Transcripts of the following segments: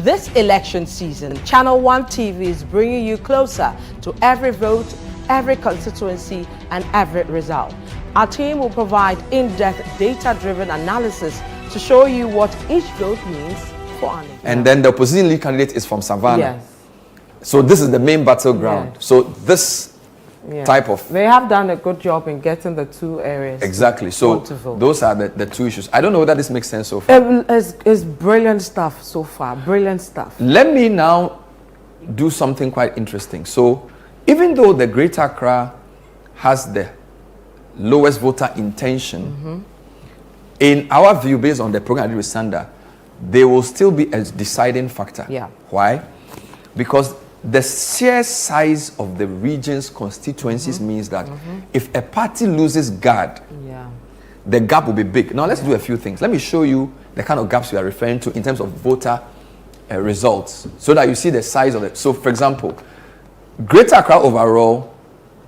This election season, Channel 1 TV is bringing you closer to every vote, every constituency, and every result. Our team will provide in-depth, data-driven analysis to show you what each vote means for our nation. And then the opposition lead candidate is from Savannah. Yes. So this is the main battleground. Yes. So this type of... They have done a good job in getting the two areas. Exactly. So those are the two issues. I don't know whether this makes sense so far. It's brilliant stuff so far. Brilliant stuff. Let me now do something quite interesting. So even though the Greater Accra has the lowest voter intention, in our view, based on the program I did with Sanda, they will still be a deciding factor. Yeah. Why? Because the sheer size of the region's constituencies means that if a party loses guard, the gap will be big. Now let's do a few things. Let me show you the kind of gaps we are referring to in terms of voter results, so that you see the size of it. So for example, Greater Accra overall,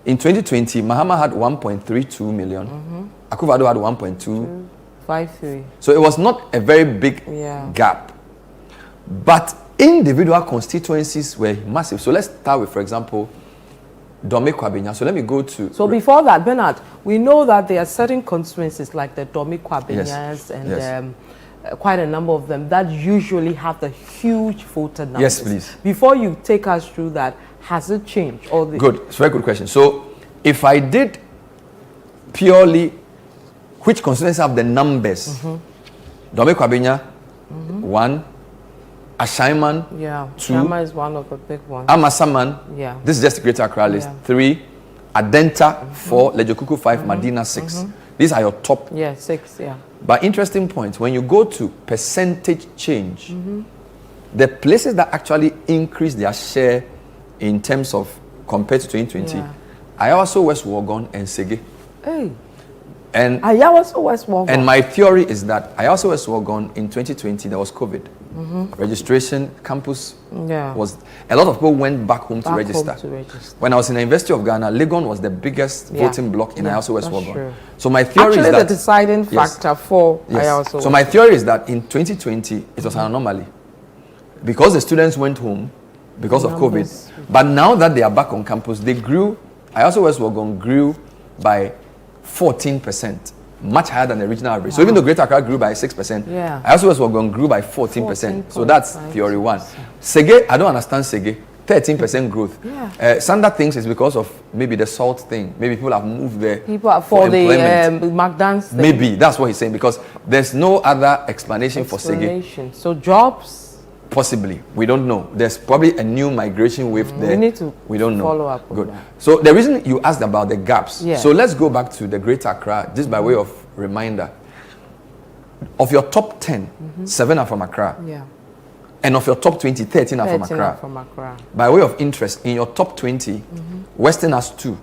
in 2020, Mahama had 1.32 million. Akufo-Addo had 1.253. So it was not a very big gap. But individual constituencies were massive. So let's start with, for example, Dome Kwabenya. So let me go to... So before that, Bernard, we know that there are certain constituencies like the Dome Kwabenyas and quite a number of them that usually have the huge voter numbers. Yes, please. Before you take us through that, has it changed? Or Good. It's a very good question. So if I did purely which constituencies have the numbers, Dome Kwabenya, 1, Ashaiman, 2. Ashaiman is one of the big ones. Amasaman, this is just the Greater Accra list, 3. Adenta, 4. Lejokuku, 5. Medina, 6. These are your top. 6, But interesting point, when you go to percentage change, the places that actually increase their share in terms of compared to 2020, Ayawaso, West Wuogon, and Sege. Hey. And Ayawaso, West Wuogon. And my theory is that Ayawaso, West Wuogon in 2020 there was COVID. Registration campus was a lot of people went back home to register. When I was in the University of Ghana, Legon was the biggest voting block in Ayawaso West Wuogon. So my theory is that the deciding factor for Ayawaso. So my theory is that in 2020 it was an anomaly because the students went home because of COVID. But now that they are back on campus, they grew. Ayawaso West Wuogon grew by 14%. Much higher than the regional average. So even though Greater Accra grew by 6%, Ayawaso West Wuogon grew by 14%. So that's theory 1. Sege, I don't understand Sege. 13% growth. Sanda thinks it's because of maybe the salt thing. Maybe people have moved there for the McDonald's thing. Maybe that's what he's saying, because there's no other explanation for Sege. So jobs? Possibly. We don't know. There's probably a new migration wave there. We need to follow up. Good. So the reason you asked about the gaps. So let's go back to the Greater Accra, just by way of reminder. Of your top 10, 7 are from Accra. And of your top 20, 13 are from Accra. By way of interest, in your top 20, Western has 2.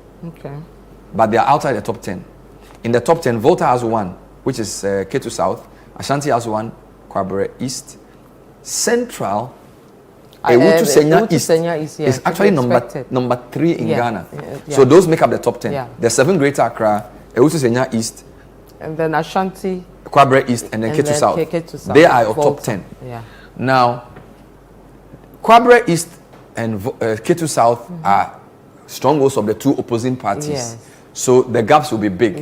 But they are outside the top 10. In the top 10, Volta has 1, which is Ketu South. Ashanti has 1, Kwabere East. Central, Ewutu Senya East is actually number 3 in Ghana. So those make up the top 10. There's 7 Greater Accra, Ewutu Senya East, and then Ashanti, Kwabere East, and then Ketu South. They are your top 10. Now, Kwabere East and Ketu South are strongholds of the 2 opposing parties. So the gaps will be big.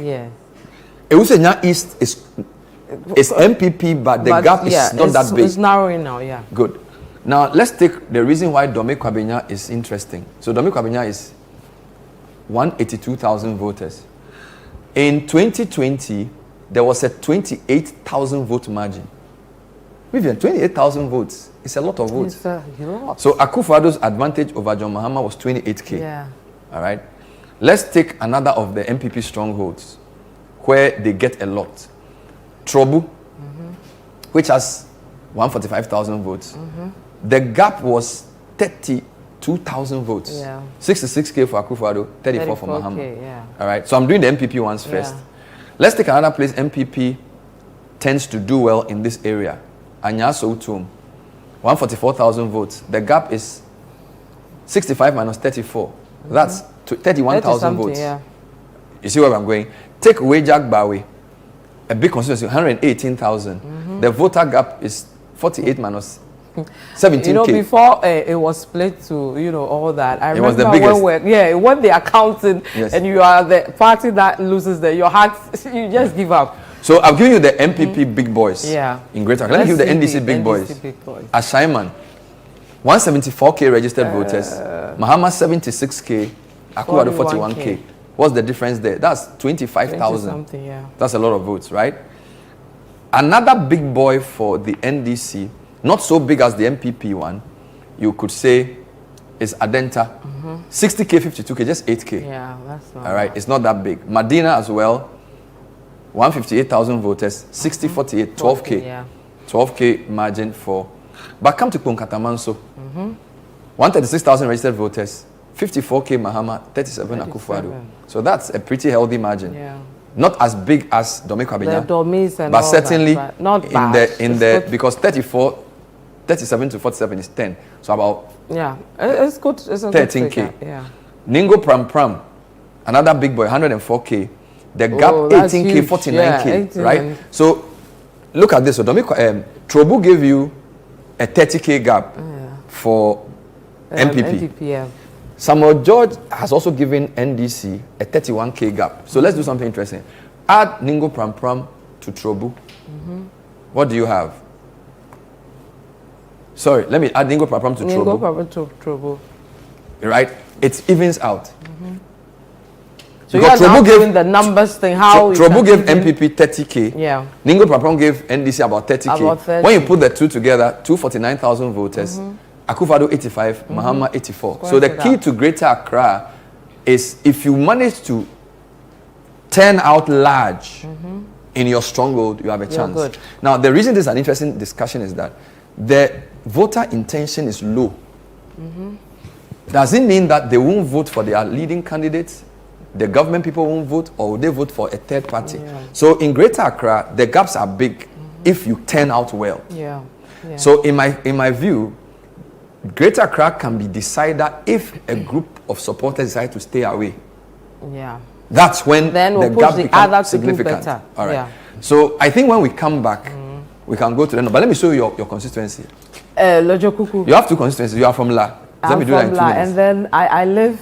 Ewutu Senya East is MPP, but the gap is not that big. It's narrowing now, Good. Now, let's take the reason why Dome Kwabenya is interesting. So, Dome Kwabenya is 182,000 voters. In 2020, there was a 28,000 vote margin. Vivian, 28,000 votes. It's a lot of votes. It's a lot. So, Akufo-Addo's advantage over John Mahama was 28K. All right. Let's take another of the MPP strongholds where they get a lot. Trobu, which has 145,000 votes. The gap was 32,000 votes. 66K for Akufo-Addo, 34 for Mahama. All right, so I'm doing the MPP ones first. Let's take another place MPP tends to do well in this area. Anyaso Utum, 144,000 votes. The gap is 65 minus 34. That's 31,000 votes. You see where I'm going? Take Wejak Bawe, a big constituency, 118,000. The voter gap is 48 minus 17K. You know, before it was split to, you know, all that. I remember was the biggest. when they accounted, yes. and you are the party that loses your heart, you just give up. So I've given you the MPP big boys in Greater Accra. Let me give you the NDC big boys. Ashaiman, 174K registered voters. Mahama 76K. Akufo-Addo 41K. What's the difference there? That's 25,000. That's a lot of votes, right? Another big boy for the NDC, not so big as the MPP one, you could say, is Adenta. 60K, 52K, just 8K. Yeah, that's not. All right, it's not that big. Medina as well, 158,000 voters, 60, 48, 12K. 12K margin for. But come to Konkatamanso, 136,000 registered voters, 54K Mahama, 37 Akufo-Addo. So that's a pretty healthy margin. Not as big as Domeko Abenya, but certainly not in the because 37 to 47 is 10. So about it's good. It's a 13K. Ningo Pram, another big boy, 104K. The gap 18K, 49K, right? So look at this. So Domeko Trobu gave you a 30K gap for MPP. Samuel George has also given NDC a 31K gap. So let's do something interesting. Add Ningo Pram to Trobu. What do you have? Sorry, let me add Ningo Pram to Trobu. Ningo Pram to Trobu. Right? It evens out. So you are now doing the numbers thing. How Trobu gave MPP 30K. Yeah. Ningo Pram gave NDC about 30K. About 30. When you put the two together, 249,000 voters. Akufo-Addo 85, Mahama 84. So the key to Greater Accra is if you manage to turn out large in your stronghold, you have a chance. Good. Now, the reason this is an interesting discussion is that the voter intention is low. Does it mean that they won't vote for their leading candidates? The government people won't vote, or will they vote for a third party? So in Greater Accra, the gaps are big if you turn out well. So in my view, Greater Accra can be decided if a group of supporters decide to stay away. That's when the gap becomes significant. All right. So I think when we come back, we can go to the. But let me show you your constituency. Lojokuku. You have two constituencies. You are from La. Let me do that in 2 minutes. And then I live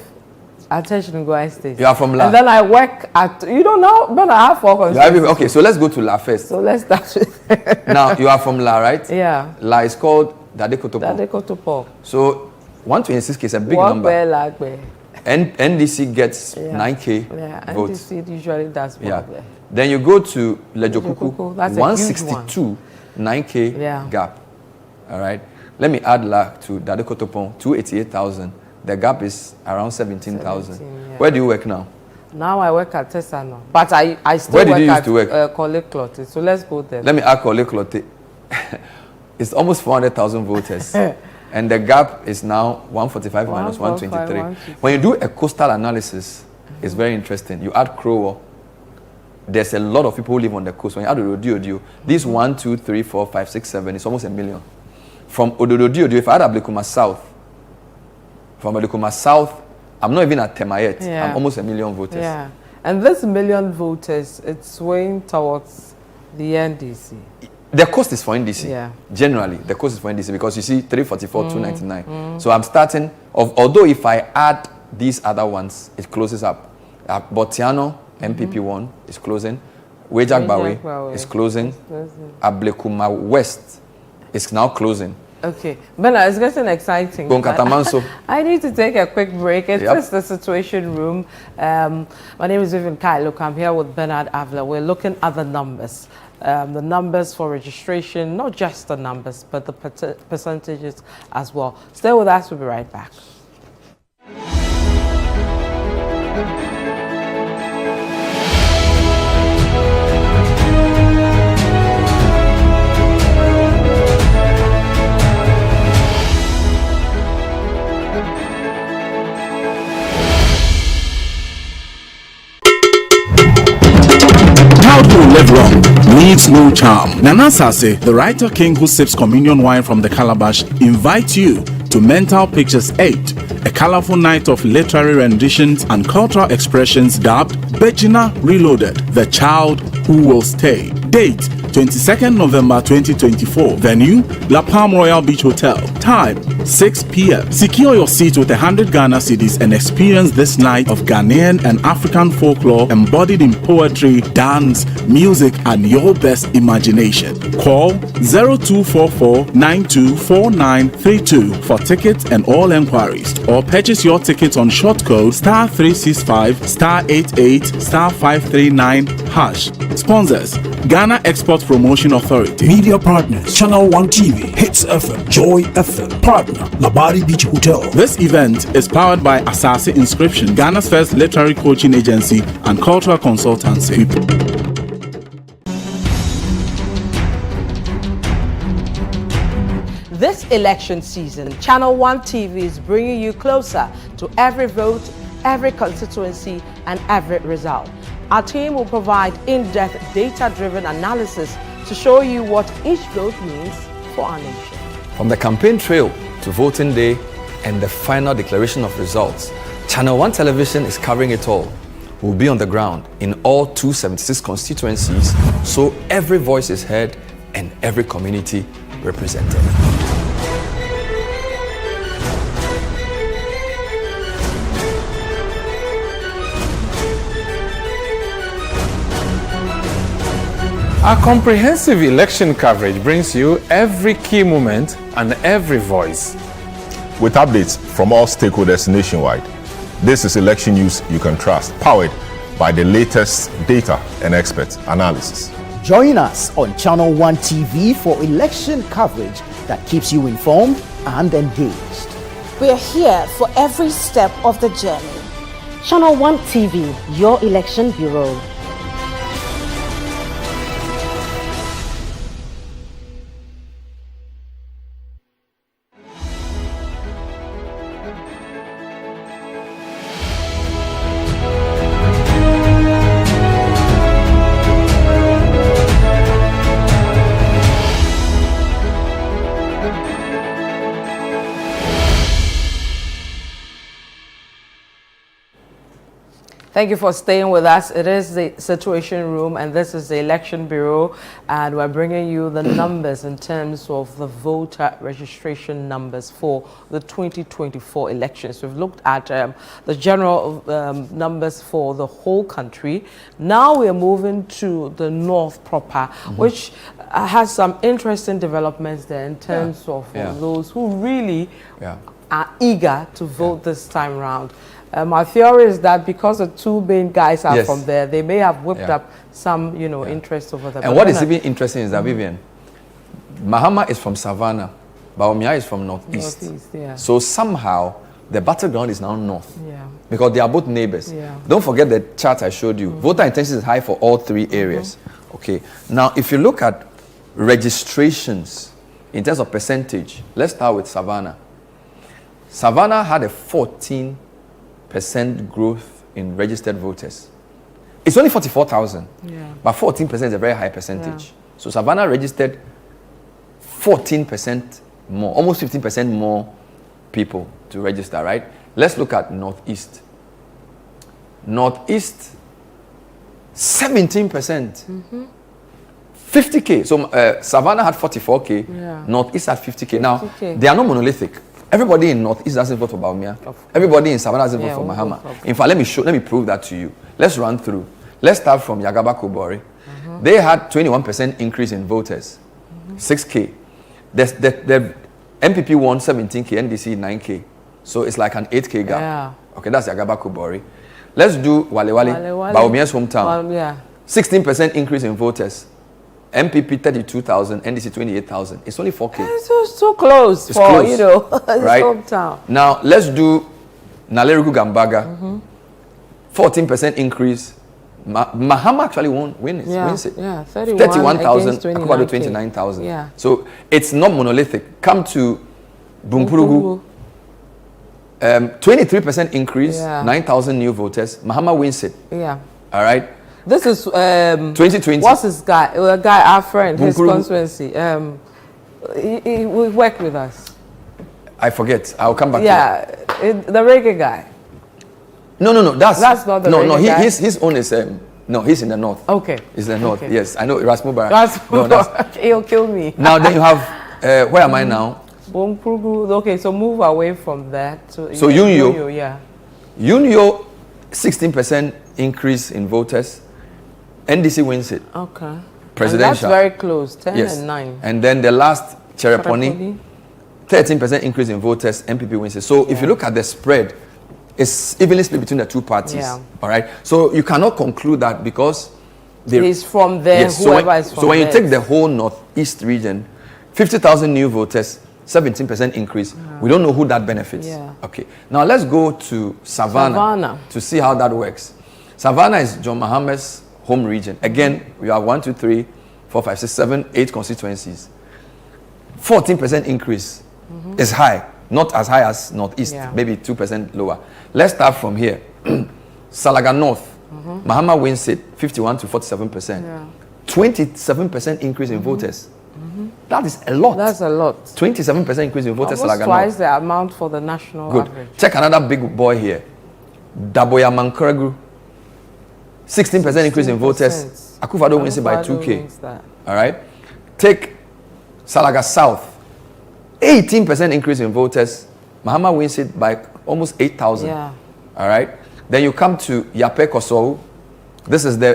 at Tension State. You are from La. And then I work at, you don't know, but I have 4 constituencies. Okay, so let's go to La first. So let's start with. Now, you are from La, right? Yeah. La is called Dadekotopo. So 126K is a big number. And NDC gets 9K votes. NDC usually does well. Then you go to Lojokuku, that's 162, 9K gap. All right. Let me add La to Dadekotopo, 288,000. The gap is around 17,000. Where do you work now? Now I work at Tesano. But I still Where did you used to work? Kole Clotte. So let's go there. Let me add Kole Clotte. It's almost 400,000 voters. And the gap is now 145 minus 123. When you do a coastal analysis, it's very interesting. You add Crow. There's a lot of people who live on the coast. When you add Ododo, this 1, 2, 3, 4, 5, 6, 7, it's almost 1 million. From Ododo, if I add Ablekuma South, from Ablekuma South, I'm not even at Tema yet. I'm almost 1 million voters. And this 1 million voters, it's swaying towards the NDC. The cost is for NDC. Generally, the cost is for NDC because you see 344, 299. So I'm starting, although if I add these other ones, it closes up. Botiano, MPP 1 is closing. Wejagbawe is closing. Ablekuma West is now closing. Okay, Bernard, it's getting exciting. I need to take a quick break. It's just the Situation Room. My name is Vivian. Look, I'm here with Bernard Avle. We're looking at the numbers. The numbers for registration, not just the numbers, but the percentages as well. Stay with us, we'll be right back. Who live wrong needs no charm. Nana Sase, the writer king who sips communion wine from the calabash, invites you to Mental Pictures 8, a colorful night of literary renditions and cultural expressions dubbed Bejina Reloaded, The Child Who Will Stay. Date 22nd November 2024. Venue, La Palm Royal Beach Hotel. Time, 6 p.m. Secure your seat with 100 Ghana cedis and experience this night of Ghanaian and African folklore embodied in poetry, dance, music, and your best imagination. Call 0244-924932 for tickets and all enquiries, or purchase your tickets on short code *365*88*539#. Sponsors: Ghana Export Promotion Authority. Media partners: Channel 1 TV, Hits FM, Joy FM. Partner: Labari Beach Hotel. This event is powered by Asase Inscription, Ghana's first literary coaching agency and cultural consultancy. This election season, Channel 1 TV is bringing you closer to every vote, every constituency, and every result. Our team will provide in-depth data-driven analysis to show you what each vote means for our nation. From the campaign trail to voting day and the final declaration of results, Channel 1 Television is covering it all. We'll be on the ground in all 276 constituencies, so every voice is heard and every community represented. Our comprehensive election coverage brings you every key moment and every voice, with updates from all stakeholders nationwide. This is election news you can trust, powered by the latest data and expert analysis. Join us on Channel 1 TV for election coverage that keeps you informed and engaged. We're here for every step of the journey. Channel 1 TV, your election bureau. Thank you for staying with us. It is the Situation Room, and this is the Election Bureau, and we're bringing you the numbers in terms of the voter registration numbers for the 2024 elections. We've looked at the general numbers for the whole country. Now we are moving to the North proper, which has some interesting developments there in terms of those who really are eager to vote this time around. My theory is that because the two main guys are from there, they may have whipped up some, interest over there. And what is even interesting is that, Vivian, Mahama is from Savannah, Baumia is from Northeast. So somehow, the battleground is now North. Because they are both neighbors. Don't forget the chart I showed you. Voter intention is high for all three areas. Okay. Now, if you look at registrations in terms of percentage, let's start with Savannah. Savannah had a 14% growth in registered voters. It's only 44,000, but 14% is a very high percentage. So Savannah registered 14% more, almost 15% more people to register, right? Let's look at Northeast. Northeast, 17%. 50K. So Savannah had 44K, Northeast had 50K. Now, they are not monolithic. Everybody in Northeast doesn't vote for Baumia. Everybody in Savannah doesn't vote for Mahama. In fact, let me prove that to you. Let's run through. Let's start from Yagaba Kubori. They had 21% increase in voters, 6K. The MPP won 17K, NDC 9K. So it's like an 8K gap. Okay, that's Yagaba Kubori. Let's do Walewale, Baumia's hometown. 16% increase in voters. MPP 32,000, NDC 28,000. It's only 4K. It's so close it's for, close, his right? hometown. Now, let's do Naleruku Gambaga. 14% increase. Mahama actually wins it. 31,000, Akubado 29,000. So, it's not monolithic. Come to Bumpurugu. 23% increase, 9,000 new voters. Mahama wins it. All right? This is 2020. What's his guy? A guy, our friend, his constituency. He will work with us. I forget. I'll come back to that. The reggae guy. No. That's not the reggae guy. His own is No, he's in the north. Okay. He's in the north, Okay. yes. I know, Ras Mubarak. He'll kill me. Now then you have, where am I now? Okay, so move away from that. So Unyo. Yeah. Unyo, 16% increase in voters. NDC wins it. Okay. Presidential. And that's very close, 10 yes. and 9. And then the last, Chereponi, 13% increase in voters, MPP wins it. So if you look at the spread, it's evenly split between the two parties. Yeah. All right. So you cannot conclude that because he's from there, yes, whoever is from so when there. you take the whole northeast region, 50,000 new voters, 17% increase. Yeah. We don't know who that benefits. Yeah. Okay. Now let's go to Savannah to see how that works. Savannah is John Mahama's home region. Again, we have 1, 2, 3, 4, 5, 6, 7, 8 constituencies. 14% increase is high. Not as high as Northeast, maybe 2% lower. Let's start from here. Salaga North, Mahama wins it 51 to 47%. 27% increase in voters. That is a lot. That's a lot. 27% increase in voters. Almost twice the amount for the national average. Check another big boy here. Daboya Mankoregu, 16% increase in voters. Akufo-Addo wins it by 2K. All right. Take Salaga South, 18% increase in voters. Mahama wins it by almost 8,000. Yeah. All right. Then you come to Yape Kosou. This is the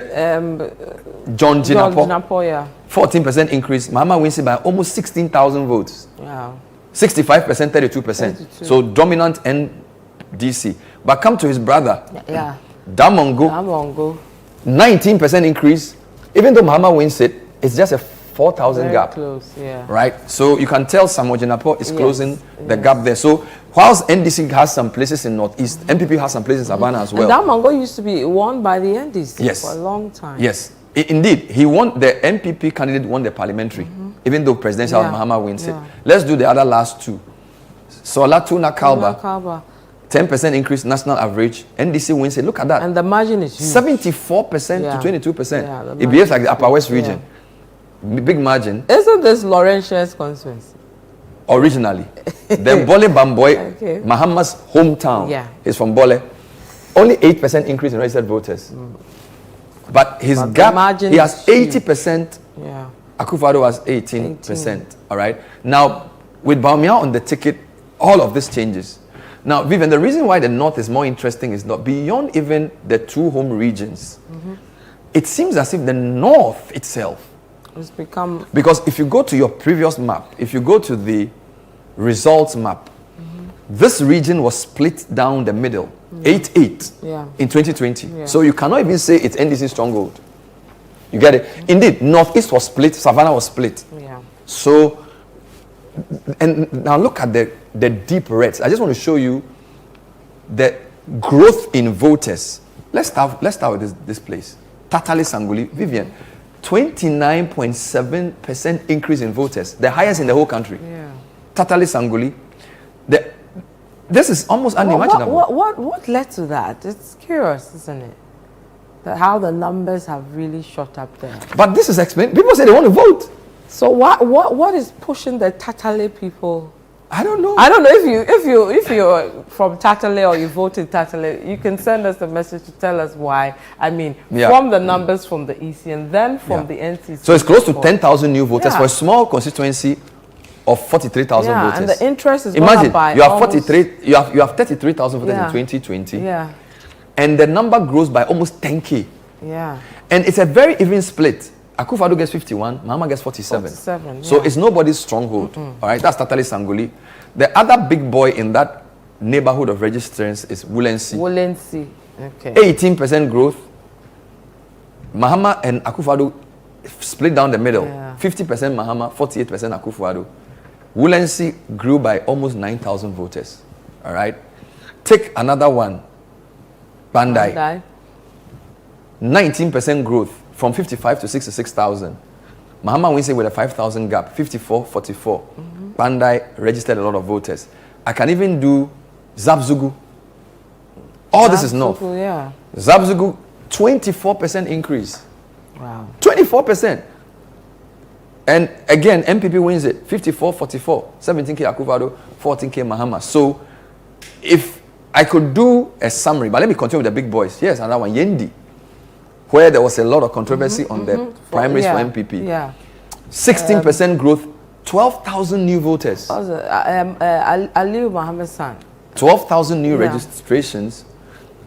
John Jinapo. Yeah. 14% increase. Mahama wins it by almost 16,000 votes. Wow. 65%, 32%. So dominant NDC. But come to his brother. Yeah. Damongo. 19% increase. Even though Mahama wins it, it's just a 4,000 gap. Close, yeah. Right? So you can tell Samuel Jinapo is closing the gap there. So whilst NDC has some places in Northeast, MPP has some places in Savannah as well. And Damongo used to be won by the NDC for a long time. Yes. Indeed, he won, the MPP candidate won the parliamentary, even though presidential Mahama wins it. Let's do the other last two. Solatuna Kalba, 10% increase national average. NDC wins it. Look at that. And the margin is huge. 74% to 22%. It behaves like the Upper West region. Big margin. Isn't this Laurentius constituency? Originally. Then Bole Bamboy, Mahama's hometown, is from Bole. Only 8% increase in registered voters. But his gap, he has 80%. Yeah. Akufo-Addo has 18%. All right. Now, with Bawumia on the ticket, all of this changes. Now, Vivian, the reason why the North is more interesting is not beyond even the two home regions. It seems as if the North itself has become... Because if you go to your previous map, if you go to the results map, this region was split down the middle, 8-8 in 2020. So you cannot even say it's NDC stronghold. You get it? Indeed, Northeast was split, Savannah was split. So, and now look at the deep reds. I just want to show you the growth in voters. Let's start with this place. Tatale Sanguli, Vivian, 29.7% increase in voters, the highest in the whole country. Tatale Sanguli, this is almost unimaginable. What led to that? It's curious, isn't it? That how the numbers have really shot up there. But this is explained. People say they want to vote. So what is pushing the Tatale people? I don't know. I don't know if you're from Tatale or you vote in Tatale, you can send us a message to tell us why. I mean, from the numbers from the EC and then from the NCC. So it's close to 10,000 new voters for a small constituency of 43,000 voters. And the interest is imagine by you have 43, you have 33,000 voters in 2020. And the number grows by almost 10K. And it's a very even split. Akufo-Addo gets 51, Mahama gets 47. So it's nobody's stronghold. All right, that's Tatale Sanguli. The other big boy in that neighborhood of registrants is Wulensi. 18% growth. Mahama and Akufo-Addo split down the middle. 50% Mahama, 48% Akufo-Addo. Wulensi grew by almost 9,000 voters. All right. Take another one. Bandai. 19% growth from 55 to 66,000. Mahama wins it with a 5,000 gap, 54-44. Bandai registered a lot of voters. I can even do Zabzugu. All this is north. Zabzugu, 24% increase. Wow. 24%. And again, MPP wins it, 54-44. 17K Akufo-Addo, 14K Mahama. So if I could do a summary, but let me continue with the big boys. Yes, another one, Yendi. where there was a lot of controversy on the primaries for MPP. Yeah. 16% growth, 12,000 new voters. Aliu Mohammed San. 12,000 new registrations.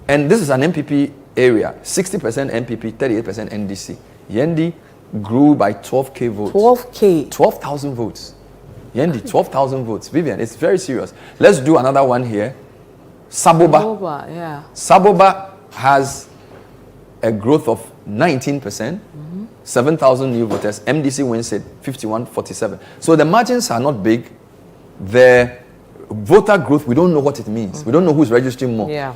And this is an MPP area. 60% MPP, 38% NDC. Yendi grew by 12K votes. 12K. 12,000 votes. Yendi, 12,000 votes. Vivian, it's very serious. Let's do another one here. Saboba. Saboba, yeah. Saboba has a growth of 19%, 7,000 new voters. MDC wins it 51-47. So the margins are not big. The voter growth, we don't know what it means. We don't know who's registering more. Yeah.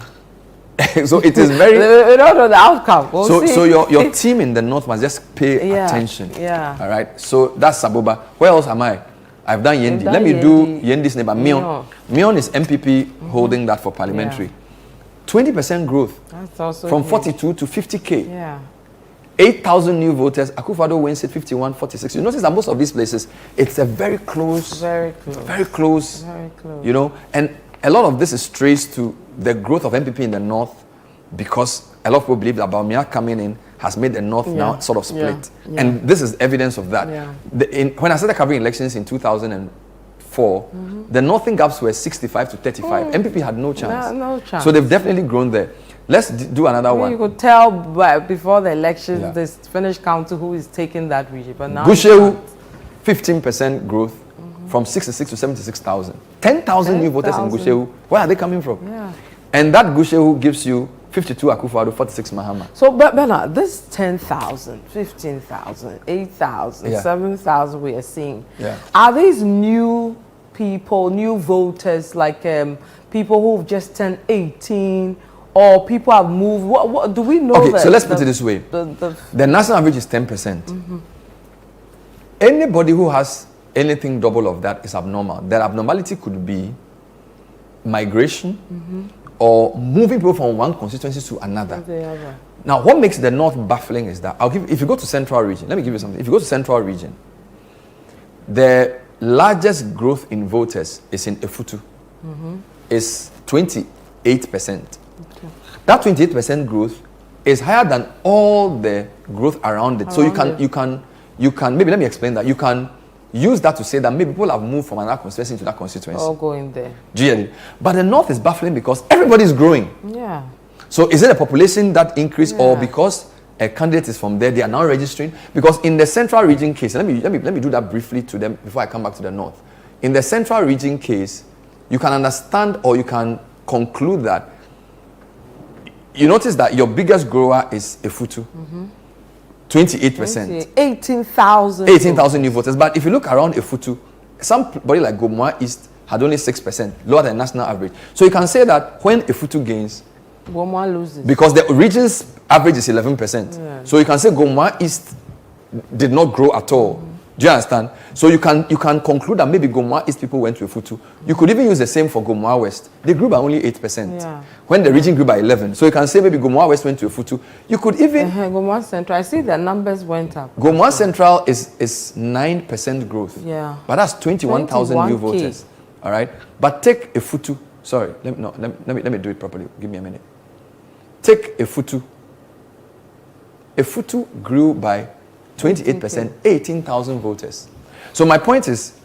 So it is very. We don't know the outcome. So your team in the north must just pay attention. Yeah. All right. So that's Saboba. Where else am I? I've done Yendi. Let me do Yendi's neighbor, Mion. Mion is MPP holding that for parliamentary. 20% growth. That's also from 42 to 50K. Yeah. 8,000 new voters. Akufo-Addo wins it 51-46. You notice that most of these places, it's a very close. Very close. Very close. Very close. You know, and a lot of this is traced to the growth of MPP in the north, because a lot of people believe that Bawumia coming in has made the north now sort of split. And this is evidence of that. When I started covering elections in 2004, the northern gaps were 65 to 35. MPP had no chance. No chance. So they've definitely grown there. Let's do another one. You could tell before the election, this finished counting who is taking that region. But now Gushewu, 15% growth from 66 to 76,000. 10,000 new voters in Gushewu. Where are they coming from? Yeah. And that Gushewu gives you 52 Akufo-Addo, 46 Mahama. So, Bernard, this 10,000, 15,000, 8,000, 7,000 we are seeing, are these new people, new voters, like people who've just turned 18, or people have moved? What do we know? Okay, so let's put it this way. The national average is 10%. Anybody who has anything double of that is abnormal. That abnormality could be migration, or moving people from one constituency to another. Now, what makes the north baffling is that, if you go to central region, let me give you something. If you go to central region, the largest growth in voters is in Efutu. It's 28%. That 28% growth is higher than all the growth around it. So you can, maybe let me explain that. You can use that to say that maybe people have moved from another constituency to that constituency. All going there. Really. But the north is baffling because everybody is growing. Yeah. So is it a population that increased, or because a candidate is from there, they are now registering? Because in the central region case, let me do that briefly to them before I come back to the north. In the central region case, you can understand, or you can conclude that you notice that your biggest grower is Efutu. 28%. 18,000. 18,000 new voters. But if you look around Efutu, somebody like Gomwa East had only 6%, lower than national average. So you can say that when Efutu gains, Gomwa loses. Because the region's average is 11%. So you can say Gomwa East did not grow at all. Do you understand? So you can conclude that maybe Gomwa East people went to Efutu. You could even use the same for Gomwa West. They grew by only 8%. When the region grew by 11%. So you can say maybe Gomwa West went to Efutu. You could even... Gomwa Central, I see the numbers went up. Gomwa Central is 9% growth. But that's 21,000 new voters. All right? But take Efutu. Sorry, let me do it properly. Give me a minute. Take Efutu. Efutu grew by 28%, 18,000 voters. So my point is,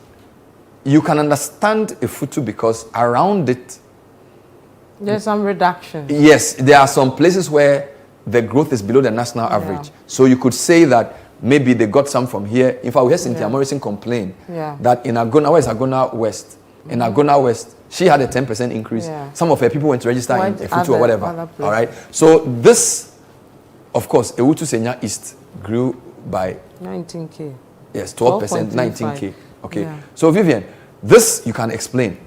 you can understand Efutu because around it, there's some reduction. Yes, there are some places where the growth is below the national average. So you could say that maybe they got some from here. In fact, we heard Cynthia Morrison complain that in Agona, where is Agona West? In Agona West, she had a 10% increase. Some of her people went to register in Efutu or whatever. All right. So this, of course, Ewutu Senya East grew by 19K. Yes, 12%, 19K. Okay. So Vivian, this you can explain.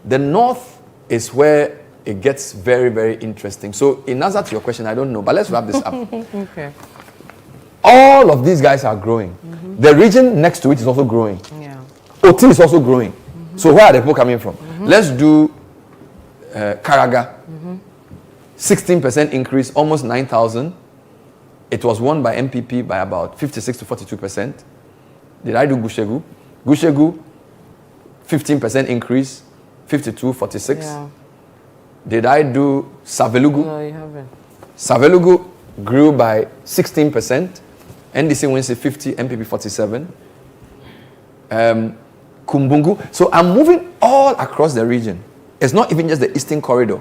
The north is where it gets very, very interesting. So in answer to your question, I don't know, but let's wrap this up. Okay. All of these guys are growing. The region next to it is also growing. Oti is also growing. So where are the people coming from? Let's do Karaga. 16% increase, almost 9,000. It was won by MPP by about 56 to 42%. Did I do Gushewu? Gushewu, 15% increase, 52, 46. Did I do Savelugu? No, you haven't. Savelugu, grew by 16%. NDC wins 50, MPP 47. Kumbungu. So I'm moving all across the region. It's not even just the eastern corridor.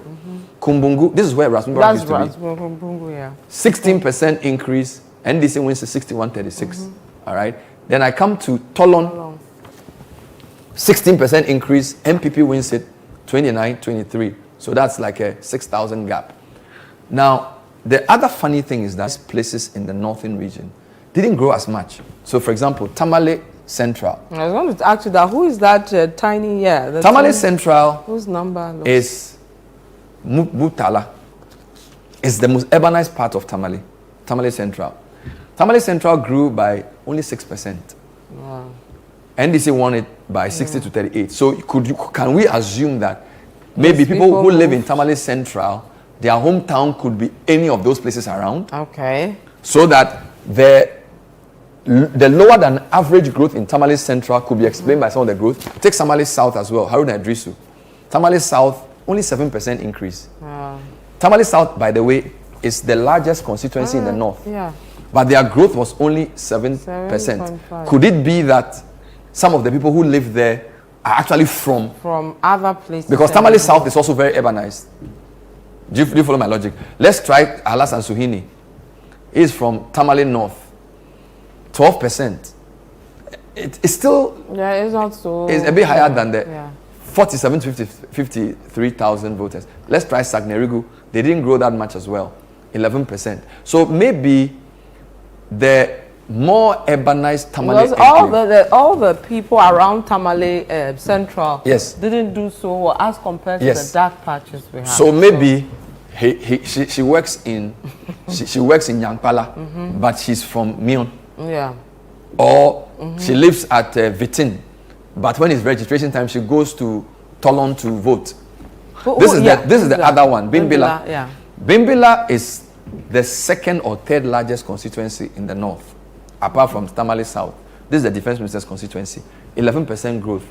Kumbungu, this is where Rasmussen used to be. Kumbungu, yeah. 16% increase. NDC wins 61-36. All right. Then I come to Tolon. 16% increase. MPP wins it 29-23. So that's like a 6,000 gap. Now, the other funny thing is that places in the northern region didn't grow as much. So, for example, Tamale Central. I was going to ask you that. Who is that tiny? Yeah. Tamale Central. Whose number is Mutala. It's the most urbanized part of Tamale. Tamale Central. Tamale Central grew by only 6%. Wow. NDC won it by 60-38. So can we assume that maybe people who live in Tamale Central, their hometown could be any of those places around? Okay. So that the lower than average growth in Tamale Central could be explained by some of the growth. Take Tamale South as well, Haruna Idrisu. Tamale South, only 7% increase. Wow. Tamale South, by the way, is the largest constituency in the north. Yeah. But their growth was only 7%. Could it be that some of the people who live there are actually from other places? Because Tamale South is also very urbanized. Do you follow my logic? Let's try Alas and Suhini. He's from Tamale North. 12%. It's still... Yeah, it's not so... It's a bit higher than the 47 to 53,000 voters. Let's try Sagnerigu. They didn't grow that much as well. 11%. So maybe the more urbanized Tamale... Because all the people around Tamale Central didn't do so well as compared to the dark patches we have. So maybe she works in she works in Yankpala, but she's from Mion. Yeah. Or she lives at Vitin, but when it's registration time, she goes to Tolon to vote. This is the other one, Bimbila. Yeah. Bimbila is the second or third largest constituency in the north, apart from Tamale South. This is the defense minister's constituency, 11% growth,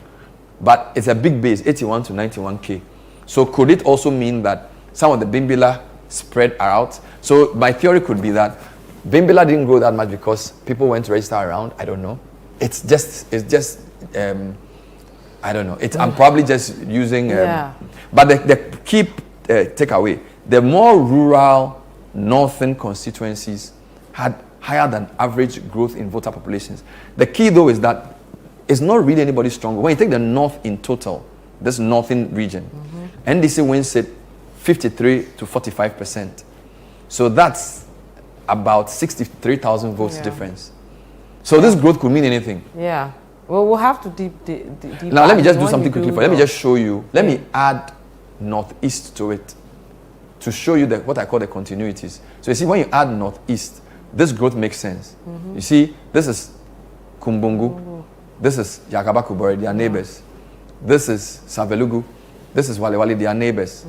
but it's a big base, 81 to 91K. So could it also mean that some of the Bimbila spread out? So my theory could be that Bimbila didn't grow that much because people went to register around. I don't know. It's just I don't know. I'm probably just using. But the key takeaway: the more rural northern constituencies had higher than average growth in voter populations. The key, though, is that it's not really anybody stronger. When you take the north in total, this northern region, NDC wins it 53 to 45%. So that's about 63,000 votes difference. So this growth could mean anything. Yeah. Well, we'll have to deep now, let me just do something quickly. Let me just show you. Let me add northeast to it to show you what I call the continuities. So you see, when you add northeast, this growth makes sense. You see, this is Kumbungu. This is Yakaba Kubore, they are neighbors. This is Savelugu. This is Walewali, they are neighbors.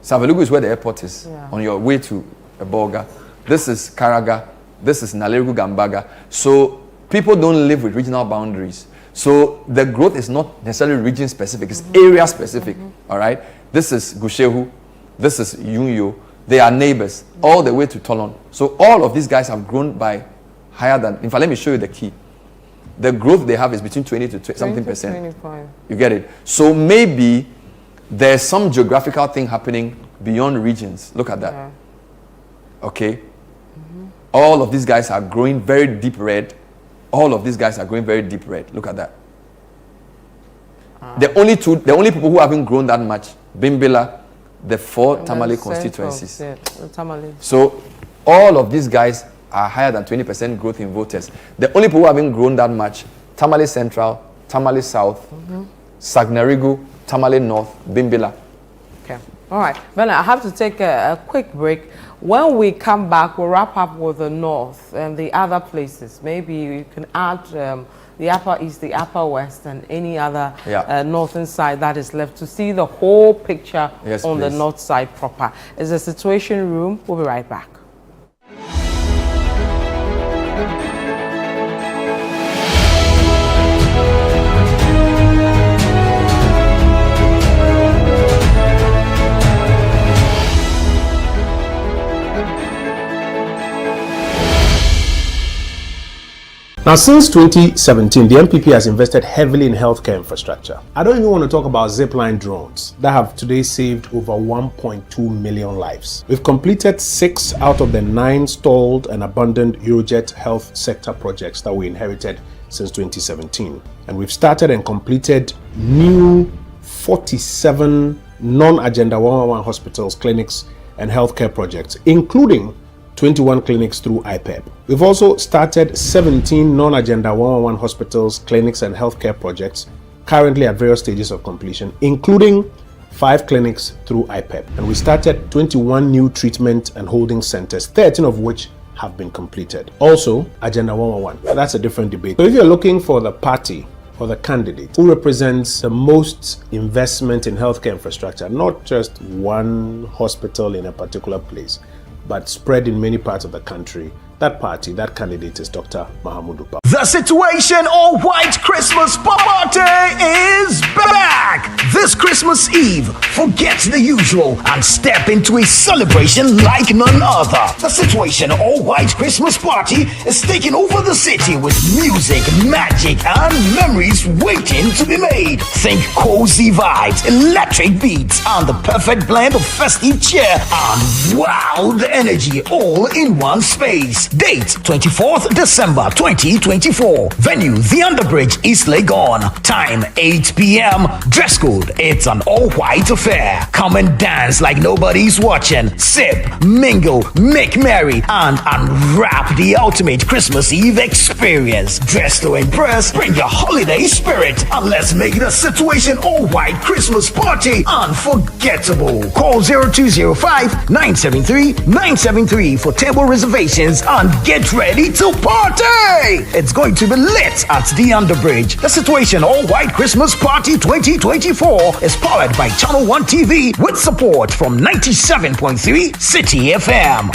Savelugu is where the airport is, on your way to Eboga. This is Karaga. This is Nalerugu Gambaga. So people don't live with regional boundaries. So the growth is not necessarily region specific, it's area specific. All right. This is Gushehu. This is Yunyo. They are neighbors all the way to Tolon. So all of these guys have grown by higher than. In fact, let me show you the key. The growth they have is between 20 to something percent. 25. You get it? So maybe there's some geographical thing happening beyond regions. Look at that. Yeah. Okay. All of these guys are growing very deep red. All of these guys are growing very deep red. Look at that. The only people who haven't grown that much, Bimbila, the four Tamale constituencies. Tamale. So all of these guys are higher than 20% growth in voters. The only people who haven't grown that much, Tamale Central, Tamale South, Sagnerigu, Tamale North, Bimbila. Okay. All right. Well, I have to take a quick break. When we come back, we'll wrap up with the north and the other places. Maybe you can add the upper east, the upper west, and any other northern side that is left to see the whole picture on the north side proper. It's a situation room. We'll be right back. Now, since 2017, the MPP has invested heavily in healthcare infrastructure. I don't even want to talk about zipline drones that have today saved over 1.2 million lives. We've completed 6 out of the 9 stalled and abandoned Eurojet health sector projects that we inherited since 2017. And we've started and completed new 47 non-Agenda 111 hospitals, clinics, and healthcare projects, including 21 clinics through IPEP. We've also started 17 non-Agenda 111 hospitals, clinics, and healthcare projects currently at various stages of completion, including 5 clinics through IPEP. And we started 21 new treatment and holding centers, 13 of which have been completed. Also, Agenda 111. That's a different debate. So if you're looking for the party or the candidate who represents the most investment in healthcare infrastructure, not just one hospital in a particular place, but spread in many parts of the country, that party, that candidate is Dr. Mahamudu Papa. The Situation All White Christmas Party is back! This Christmas Eve, forget the usual and step into a celebration like none other. The Situation All White Christmas Party is taking over the city with music, magic, and memories waiting to be made. Think cozy vibes, electric beats, and the perfect blend of festive cheer and wild energy all in one space. Date 24th December 2024. Venue The Underbridge, East Legon. Time 8 p.m. Dress code, it's an all-white affair. Come and dance like nobody's watching. Sip, mingle, make merry, and unwrap the ultimate Christmas Eve experience. Dress to impress, bring your holiday spirit, and let's make the Situation All-White Christmas Party unforgettable. Call 0205-973-973 for table reservations and get ready to party! It's going to be lit at the Underbridge. The Situation All White Christmas Party 2024 is powered by Channel 1 TV with support from 97.3 City FM.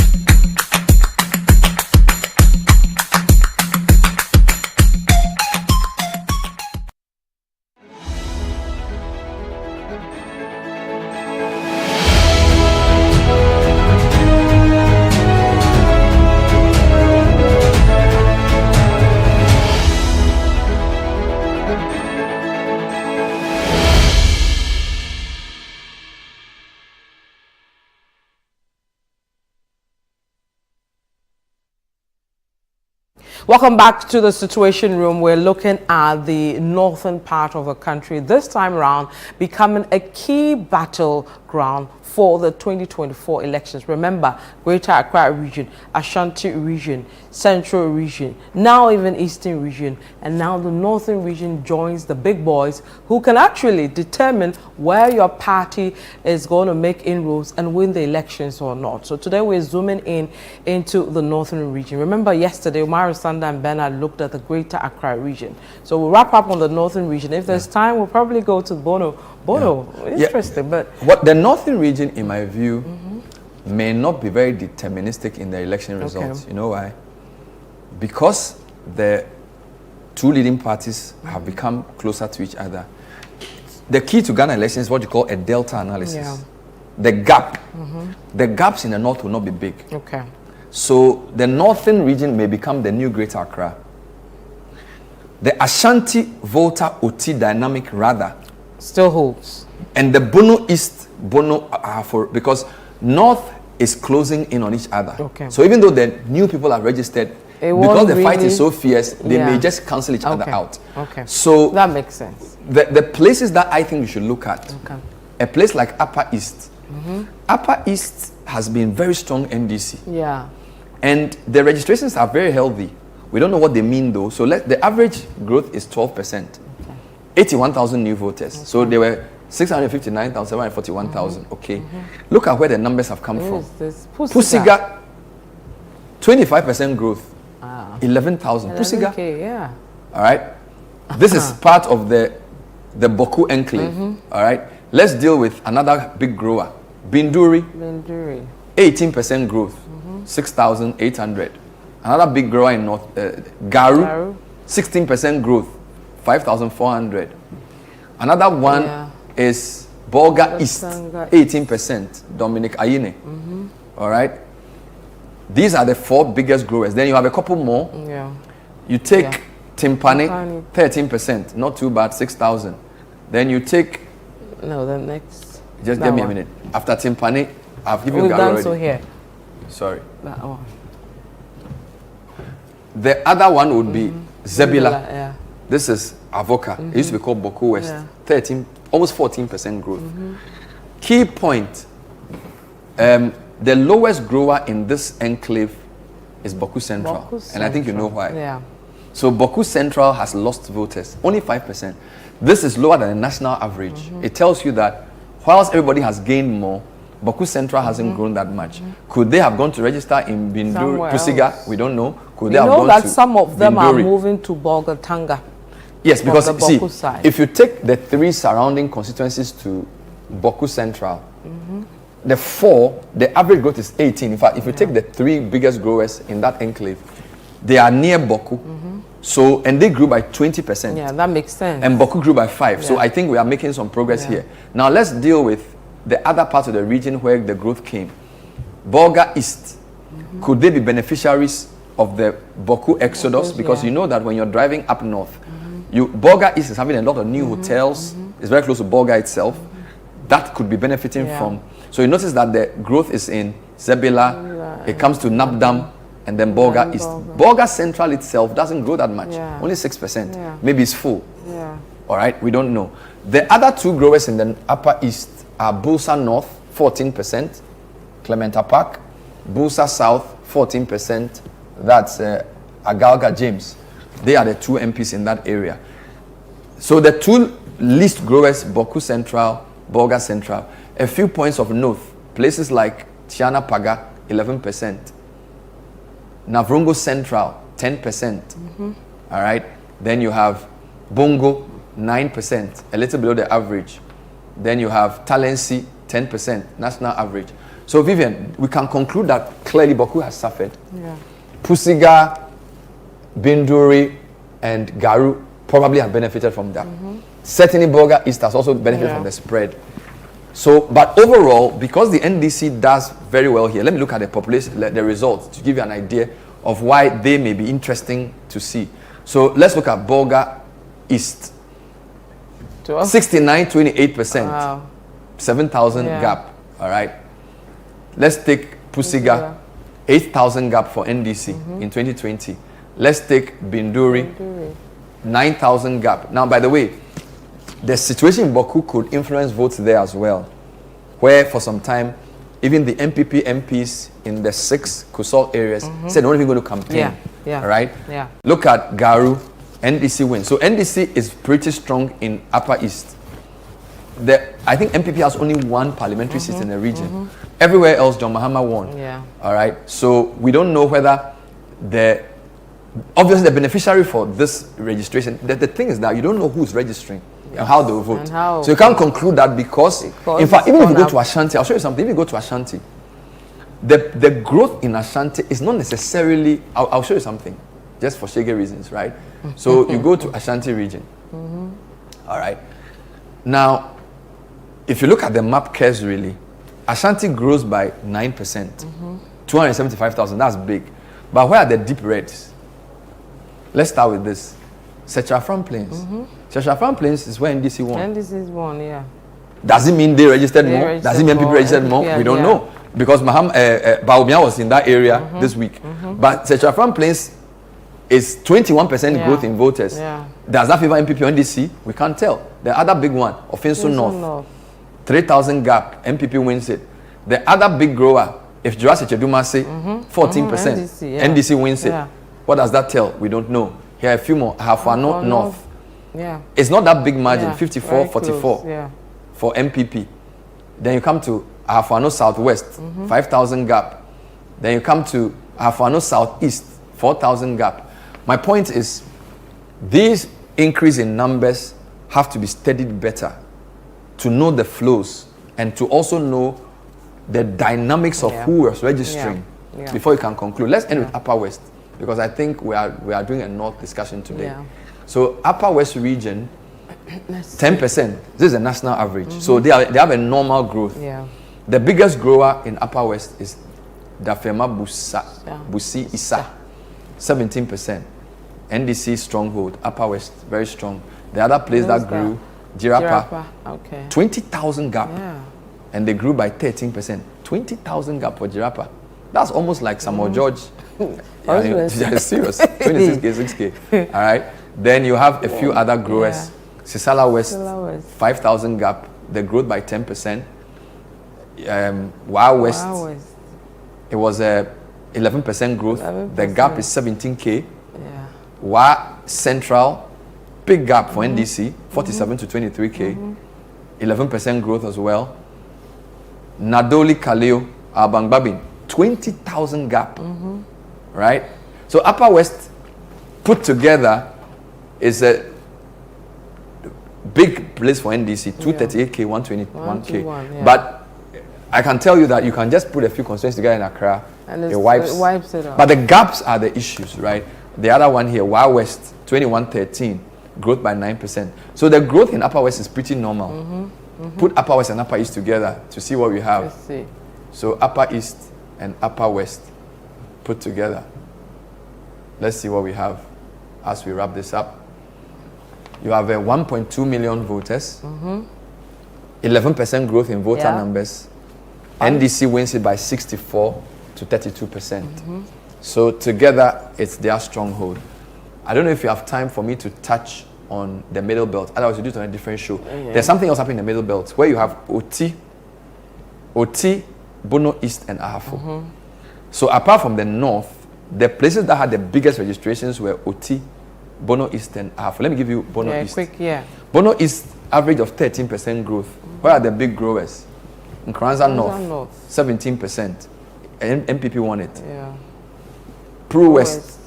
Welcome back to the Situation Room. We're looking at the northern part of the country, this time around becoming a key battleground for the 2024 elections. Remember, Greater Accra region, Ashanti region, Central region, now even Eastern region, and now the Northern region joins the big boys who can actually determine where your party is going to make inroads and win the elections or not. So today we're zooming in into the Northern region. Remember yesterday, Umaru Sanda and Bernard looked at the Greater Accra region. So we'll wrap up on the Northern region. If there's time, we'll probably go to Bono. Interesting, but what the Northern region, in my view, may not be very deterministic in the election results. Okay. You know why? Because the two leading parties have become closer to each other. The key to Ghana elections is what you call a delta analysis. Yeah. The gap, the gaps in the north will not be big. Okay. So the Northern region may become the new Greater Accra. The Ashanti voter OT dynamic rather still holds. And the Bono East, because North is closing in on each other. Okay. So even though the new people are registered, because the fight is so fierce, they may just cancel each other out. Okay. So that makes sense. The places that I think we should look at, a place like Upper East. Upper East has been very strong NDC. Yeah. And the registrations are very healthy. We don't know what they mean though. So the average growth is 12%. 81,000 new voters. So there were 659,000, 741,000. Okay. Look at where the numbers have come from. Pusiga, 25% growth. 11,000. Pusiga. Okay, yeah. All right. This is part of the Boku enclave. All right. Let's deal with another big grower. Binduri. 18% growth. 6,800. Another big grower in North Garu. 16% growth. 5,400. Another one is Bolga East, 18%. Dominic Ayine. All right. These are the 4 biggest growers. Then you have a couple more. Yeah. You take Timpani, 13%, not too bad, 6,000. Then you take... No, the next... Just give me a minute. After Timpani, I've given you Garu already. So here. Sorry. That one. The other one would be Zebila. Yeah. This is Avoca. It used to be called Boku West. 13, almost 14% growth. Key point. The lowest grower in this enclave is Boku Central. And I think you know why. Yeah. So Boku Central has lost voters, only 5%. This is lower than the national average. It tells you that whilst everybody has gained more, Boku Central hasn't grown that much. Could they have gone to register in Binduri, Pusiga? We don't know. Could they have gone that to some of them Binduri? Are moving to Bolgatanga. Yes, because see, side. if you take the 3 surrounding constituencies to Boku Central, the 4, the average growth is 18. In fact, if you take the 3 biggest growers in that enclave, they are near Boku. So, and they grew by 20%. Yeah, that makes sense. And Boku grew by 5. So I think we are making some progress here. Now let's deal with the other part of the region where the growth came. Bolga East. Could they be beneficiaries of the Boku exodus? Because you know that when you're driving up north, Bolga East is having a lot of new hotels. It's very close to Bolga itself. That could be benefiting from. So you notice that the growth is in Zebila, it comes to Nabdam, and then Bolga East. Bolga Central itself doesn't grow that much, only 6%. Maybe it's full. All right, we don't know. The other 2 growers in the Upper East are Bulsa North, 14%, Clementa Park, Bulsa South, 14%. That's Agalga James. They are the 2 MPs in that area. So the 2 least growers, Boku Central, Bolga Central. A few points of note, places like Tiana Paga, 11%. Navrongo Central, 10%. All right. Then you have Bongo, 9%, a little below the average. Then you have Talensi, 10%, national average. So Vivian, we can conclude that clearly Boku has suffered. Pusiga, Binduri, and Garu probably have benefited from that. Certainly Bolga East has also benefited from the spread. So, but overall, because the NDC does very well here, let me look at the population, the results to give you an idea of why they may be interesting to see. So let's look at Bolga East. 69, 28%. Wow. 7,000 gap. All right. Let's take Pusiga, 8,000 gap for NDC in 2020. Let's take Binduri, 9,000 gap. Now, by the way, the situation in Boku could influence votes there as well, where for some time, even the MPP MPs in the 6 Kusol areas said they're not even going to campaign. All right? Look at Garu, NDC wins. So NDC is pretty strong in Upper East. I think MPP has only 1 parliamentary seat in the region. Everywhere else, John Mahama won. All right? So we don't know whether obviously the beneficiary for this registration, the thing is that you don't know who's registering. And how they will vote. So you can't conclude that because in fact, even if you go to Ashanti, I'll show you something. If you go to Ashanti, the growth in Ashanti is not necessarily, I'll show you something, just for shaggy reasons, right? So you go to Ashanti region. All right. Now, if you look at the map casually, Ashanti grows by 9%. 275,000, that's big. But where are the deep reds? Let's start with this. Sechafran Plains. Sechafran Plains is where NDC won. NDC is one, Does it mean they registered more? Does it mean people registered more? We don't know. Because Baobia was in that area this week. But Sechafran Plains is 21% growth in voters. Does that favor MPP or NDC? We can't tell. The other big one, Ofinsu North. 3,000 gap, MPP wins it. The other big grower, if Jurassic Cheduma say 14%, NDC wins it. What does that tell? We don't know. Here are a few more. Hafano North. It's not that big margin, 54, 44 for MPP. Then you come to Hafano Southwest, 5,000 gap. Then you come to Hafano Southeast, 4,000 gap. My point is, these increase in numbers have to be studied better to know the flows and to also know the dynamics of who was registering before you can conclude. Let's end with Upper West, because I think we are doing a North discussion today. So Upper West region, 10%. This is the national average. So they have a normal growth. The biggest grower in Upper West is Dafema Busi Isa, 17%. NDC stronghold, Upper West, very strong. The other place that grew, Jirapa, okay. 20,000 gap. Yeah. And they grew by 13%. 20,000 gap for Jirapa. That's almost like Samuel George. Serious. 26K, 6K. All right. Then you have a few other growers. Sisala West, 5,000 gap. They grew by 10%. Wild West, it was a 11% growth. 11%. The gap is 17K. Yeah. Wa Central, big gap for NDC, 47 to 23K. 11% growth as well. Nadoli Kaleo, Abang Babin, 20,000 gap. Right? So Upper West put together is a big place for NDC, 238K, 121K. But I can tell you that you can just put a few constituencies together in Accra, and it wipes it out. But the gaps are the issues, right? The other one here, Wild West, 2113, growth by 9%. So the growth in Upper West is pretty normal. Put Upper West and Upper East together to see what we have. Let's see. So Upper East and Upper West put together. Let's see what we have as we wrap this up. You have 1.2 million voters, 11% growth in voter numbers. NDC wins it by 64 to 32%. So together, it's their stronghold. I don't know if you have time for me to touch on the Middle Belt. Otherwise, we do it on a different show. There's something else happening in the Middle Belt where you have Oti, Bono East, and Ahafo. So apart from the north, the places that had the biggest registrations were Oti, Bono East, and Ahafo. Let me give you Bono East. Bono East average of 13% growth. Where are the big growers? In Kranza North, 17%. MPP won it. Pro West,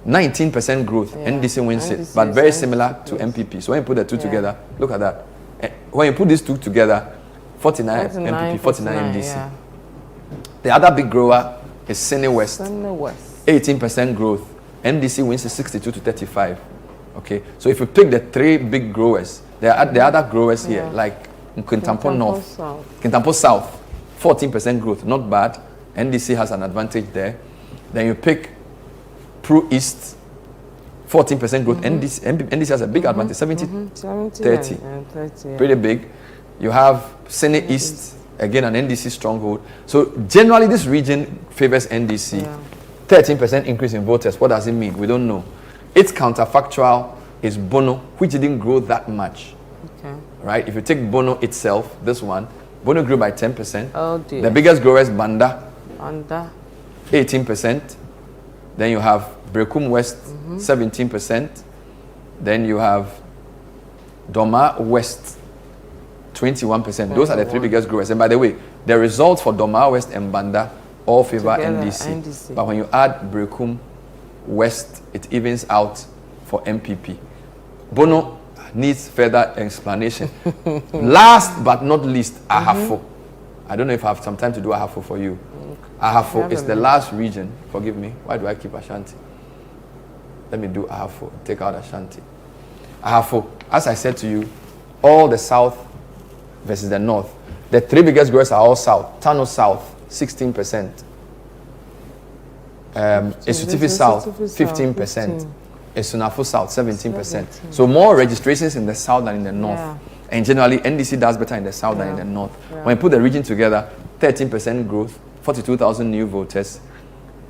19% growth. NDC wins it, but very similar to MPP. So when you put the two together, look at that. When you put these two together, 49 MPP, 49 NDC. The other big grower is Sene West, 18% growth. NDC wins it 62 to 35. Okay, so if you pick the three big growers, there are the other growers here, like in Kintampo North, Kintampo South, 14% growth, not bad. NDC has an advantage there. Then you pick Pro East, 14% growth. NDC has a big advantage, 30. Pretty big. You have Sene East, again an NDC stronghold. So generally this region favors NDC. 13% increase in voters. What does it mean? We don't know. Its counterfactual is Bono, which didn't grow that much. Right? If you take Bono itself, this one, Bono grew by 10%. Oh dear. The biggest grower is Banda, 18%. Then you have Brekum West, 17%. Then you have Doma West, 21%. Those are the three biggest growers. And by the way, the results for Doma West and Banda all favor NDC. But when you add Brekum West, it evens out for MPP. Bono needs further explanation. Last but not least, Ahafo. I don't know if I have some time to do Ahafo for you. Ahafo is the last region. Forgive me. Why do I keep Ashanti? Let me do Ahafo. Take out Ashanti. Ahafo, as I said to you, all the south versus the north. The three biggest growers are all south. Tano South, 16%. Esutifi South, 15%. Esunafo South, 17%. So more registrations in the south than in the north. And generally, NDC does better in the south than in the north. When you put the region together, 13% growth, 42,000 new voters.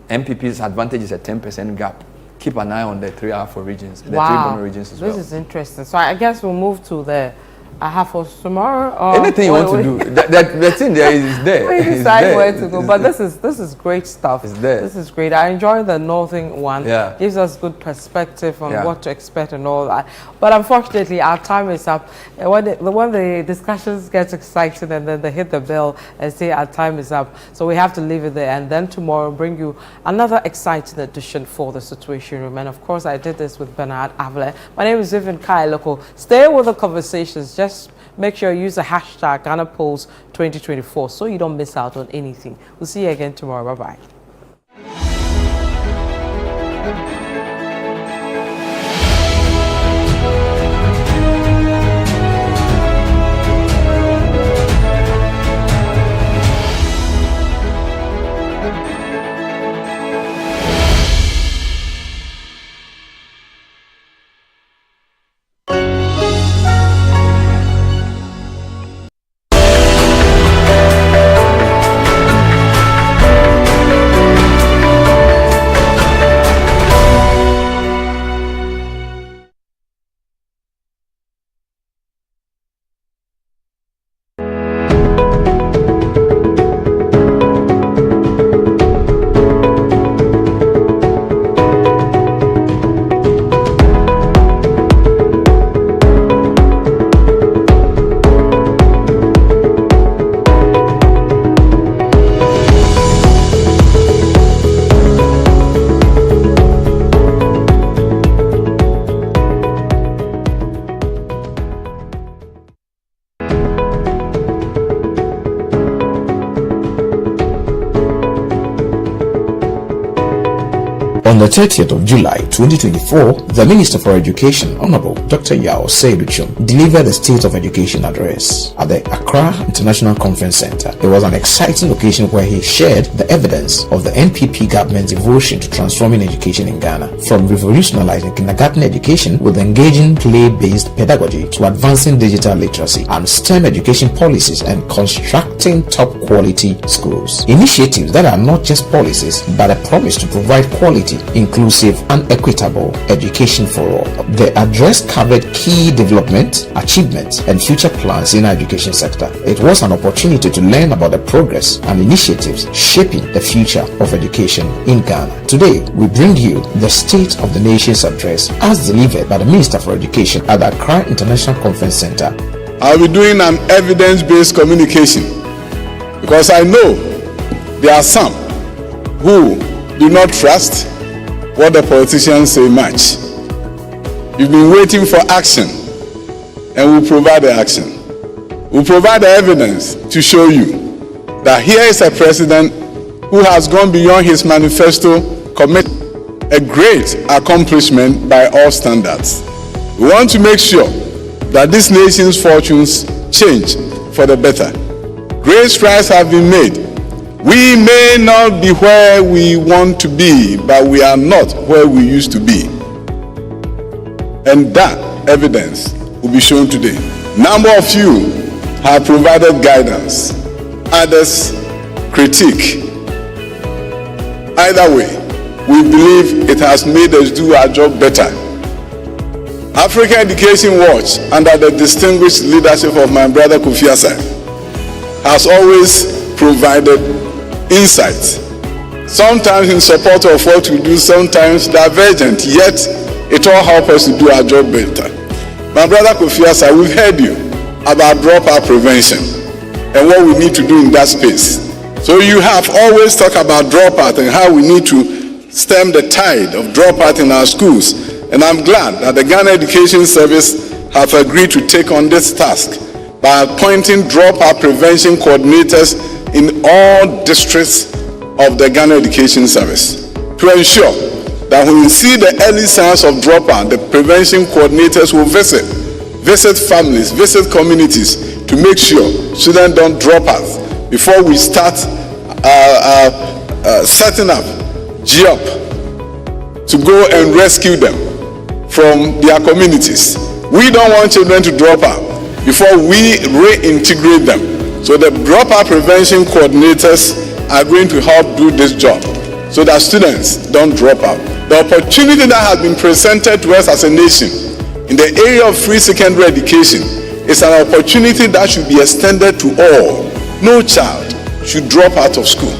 MPP's advantage is a 10% gap. Keep an eye on the three Afro regions, the three Bono regions as well. This is interesting. So I guess we'll move to the Ahafo tomorrow. Or anything you want to do. The thing there is there. We decide where to go. But this is great stuff. It's there. This is great. I enjoy the northern one. Yeah. Gives us good perspective on what to expect and all that. But unfortunately, our time is up. When the discussions get exciting and then they hit the bell and say our time is up. So we have to leave it there. And then tomorrow bring you another exciting edition for the Situation Room. And of course, I did this with Bernard Avle. My name is Vivian Lokko. Stay with the conversations. Just make sure you use the hashtag Ghana Polls 2024 so you don't miss out on anything. We'll see you again tomorrow. Bye-bye. On the 30th of July 2024, the Minister for Education, Honorable Dr. Yao Seiduchum, delivered the State of Education address at the Accra International Conference Center. It was an exciting occasion where he shared the evidence of the NPP government's devotion to transforming education in Ghana, from revolutionizing kindergarten education with engaging play-based pedagogy to advancing digital literacy and STEM education policies and constructing top-quality schools. Initiatives that are not just policies but a promise to provide quality, inclusive and equitable education for all. The address covered key development, achievements and future plans in our education sector. It was an opportunity to learn about the progress and initiatives shaping the future of education in Ghana. Today, we bring you the State of the Nation's address as delivered by the Minister for Education at the Accra International Conference Center. I'll be doing an evidence-based communication because I know there are some who do not trust what the politicians say much. You've been waiting for action, and we'll provide the action. We'll provide the evidence to show you that here is a president who has gone beyond his manifesto commitment, a great accomplishment by all standards. We want to make sure that this nation's fortunes change for the better. Great strides have been made. We may not be where we want to be, but we are not where we used to be. And that evidence will be shown today. Number of you have provided guidance, others critique. Either way, we believe it has made us do our job better. Africa Education Watch, under the distinguished leadership of my brother Kofi Asai, has always provided insights, sometimes in support of what we do, sometimes divergent, yet it all helps us to do our job better. My brother Kofi Asai, we've heard you about dropout prevention and what we need to do in that space. So you have always talked about dropout and how we need to stem the tide of dropout in our schools. And I'm glad that the Ghana Education Service have agreed to take on this task by appointing dropout prevention coordinators in all districts of the Ghana Education Service to ensure that when we see the early signs of dropout, the prevention coordinators will visit families, visit communities to make sure students don't drop out before we start setting up GOP to go and rescue them from their communities. We don't want children to drop out before we reintegrate them. So the dropout prevention coordinators are going to help do this job so that students don't drop out. The opportunity that has been presented to us as a nation in the area of free secondary education is an opportunity that should be extended to all. No child should drop out of school.